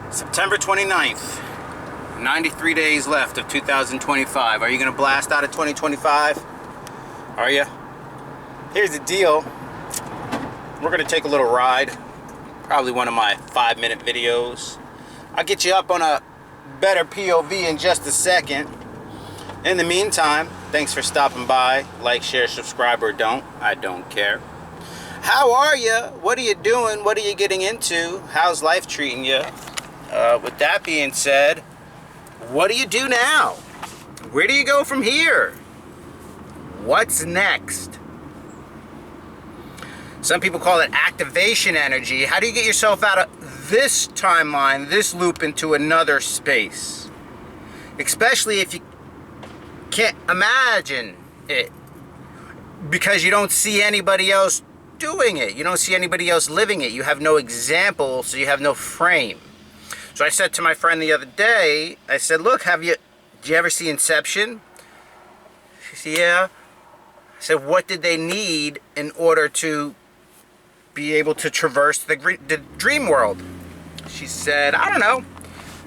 September 29th, 93 days left of 2025. Are you going to blast out of 2025? Are you? Here's the deal. We're going to take a little ride. Probably one of my 5-minute videos. I'll get you up on a better POV in just a second. In the meantime, thanks for stopping by. Like, share, subscribe, or don't. I don't care. How are you? What are you doing? What are you getting into? How's life treating you? With that being said, what do you do now? Where do you go from here? What's next? Some people call it activation energy. How do you get yourself out of this timeline, this loop, into another space? Especially if you can't imagine it, because you don't see anybody else doing it. You don't see anybody else living it. You have no example, so you have no frame. So I said to my friend the other day, I said, look, do you ever see Inception? She said, yeah. I said, what did they need in order to be able to traverse the dream world? She said, I don't know.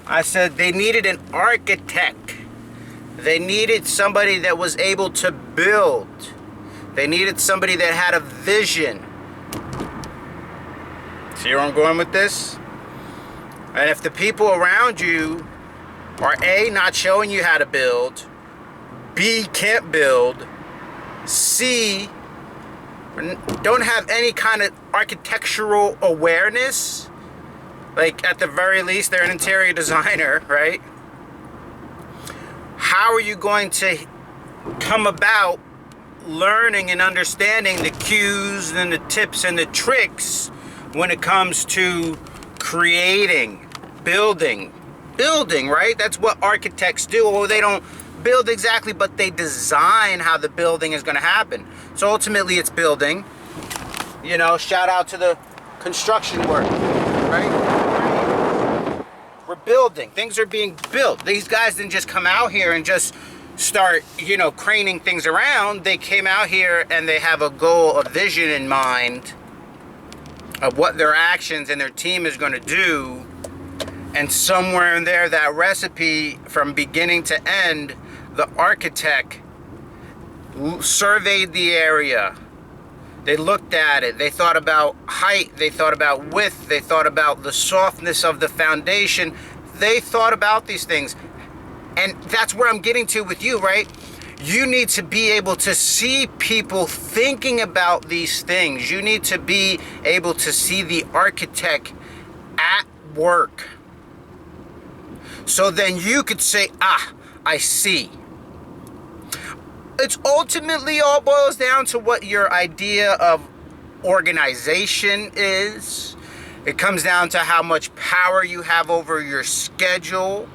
I said, they needed an architect. They needed somebody that was able to build. They needed somebody that had a vision. See where I'm going with this? And if the people around you are A, not showing you how to build, B, can't build, C, don't have any kind of architectural awareness, like at the very least they're an interior designer, right? How are you going to come about learning and understanding the cues and the tips and the tricks when it comes to creating, building, right? That's what architects do. Well, they don't build exactly, but they design how the building is going to happen. So ultimately it's building. You know, shout out to the construction work, right? We're building. Things are being built. These guys didn't just come out here and just start, you know, craning things around. They came out here and they have a goal, a vision in mind of what their actions and their team is going to do. And somewhere in there, that recipe from beginning to end, the architect surveyed the area. They looked at it. They thought about height. They thought about width. They thought about the softness of the foundation. They thought about these things. And that's where I'm getting to with you, right? You need to be able to see people thinking about these things. You need to be able to see the architect at work. So then you could say, I see. It's ultimately all boils down to what your idea of organization is. It comes down to how much power you have over your schedule.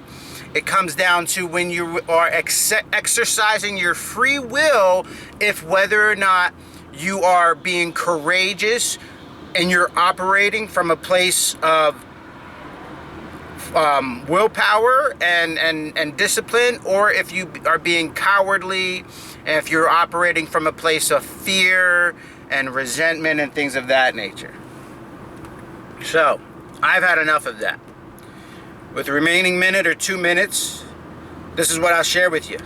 It comes down to when you are exercising your free will, if whether or not you are being courageous and you're operating from a place of willpower and discipline, or if you are being cowardly, and if you're operating from a place of fear and resentment and things of that nature. So, I've had enough of that. With the remaining minute or 2 minutes, this is what I'll share with you.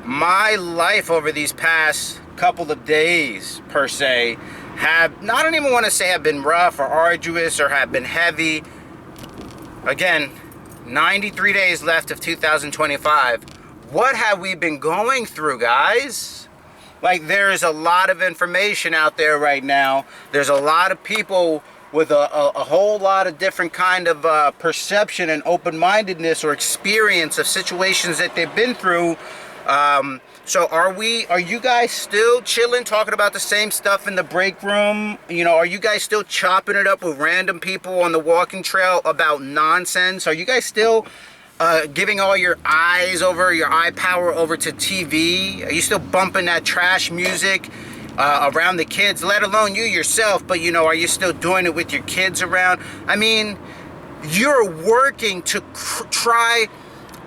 My life over these past couple of days, per se, I don't even want to say have been rough or arduous or have been heavy. Again, 93 days left of 2025. What have we been going through, guys? Like, there is a lot of information out there right now. There's a lot of people with a whole lot of different kind of perception and open-mindedness or experience of situations that they've been through. So are you guys still chilling, talking about the same stuff in the break room? You know, are you guys still chopping it up with random people on the walking trail about nonsense? Are you guys still giving all your eye power over to TV? Are you still bumping that trash music around the kids, let alone you yourself? But, you know, are you still doing it with your kids around? I mean, you're working to try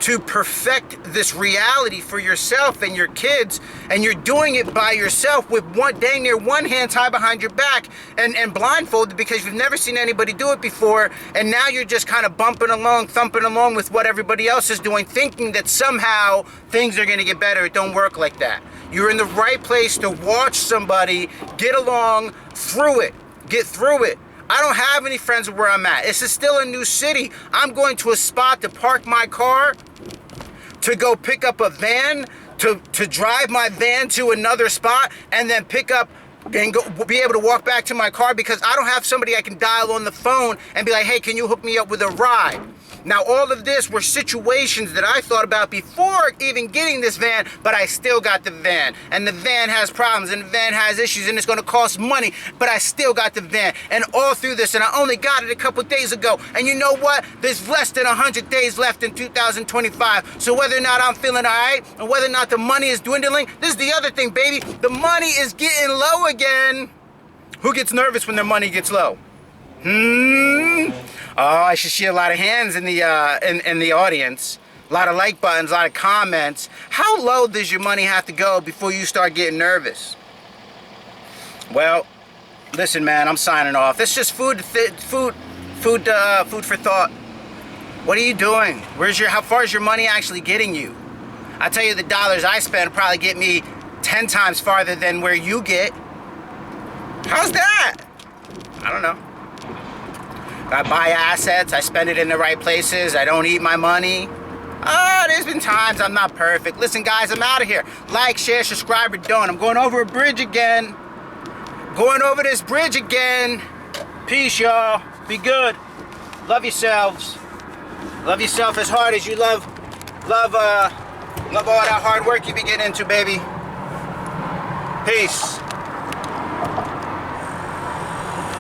to perfect this reality for yourself and your kids, and you're doing it by yourself with dang near one hand tied behind your back and blindfolded because you've never seen anybody do it before, and now you're just kind of thumping along with what everybody else is doing, thinking that somehow things are going to get better. It don't work like that. You're in the right place to watch somebody get along through it, get through it. I don't have any friends where I'm at. This is still a new city. I'm going to a spot to park my car, to go pick up a van, to drive my van to another spot, and then pick up and be able to walk back to my car because I don't have somebody I can dial on the phone and be like, hey, can you hook me up with a ride? Now, all of this were situations that I thought about before even getting this van, but I still got the van. And the van has problems, and the van has issues, and it's going to cost money, but I still got the van. And all through this, and I only got it a couple days ago. And you know what? There's less than 100 days left in 2025. So whether or not I'm feeling all right, and whether or not the money is dwindling, this is the other thing, baby. The money is getting low again. Who gets nervous when their money gets low? Oh, I should see a lot of hands in the audience. A lot of like buttons, a lot of comments. How low does your money have to go before you start getting nervous? Well, listen, man, I'm signing off. It's just food for thought. What are you doing? How far is your money actually getting you? I tell you, the dollars I spend probably get me 10 times farther than where you get. How's that? I don't know. I buy assets, I spend it in the right places, I don't eat my money. There's been times I'm not perfect. Listen, guys, I'm out of here. Like, share, subscribe, or don't. I'm going over a bridge again. Going over this bridge again. Peace, y'all. Be good. Love yourselves. Love yourself as hard as you love all that hard work you be getting into, baby. Peace.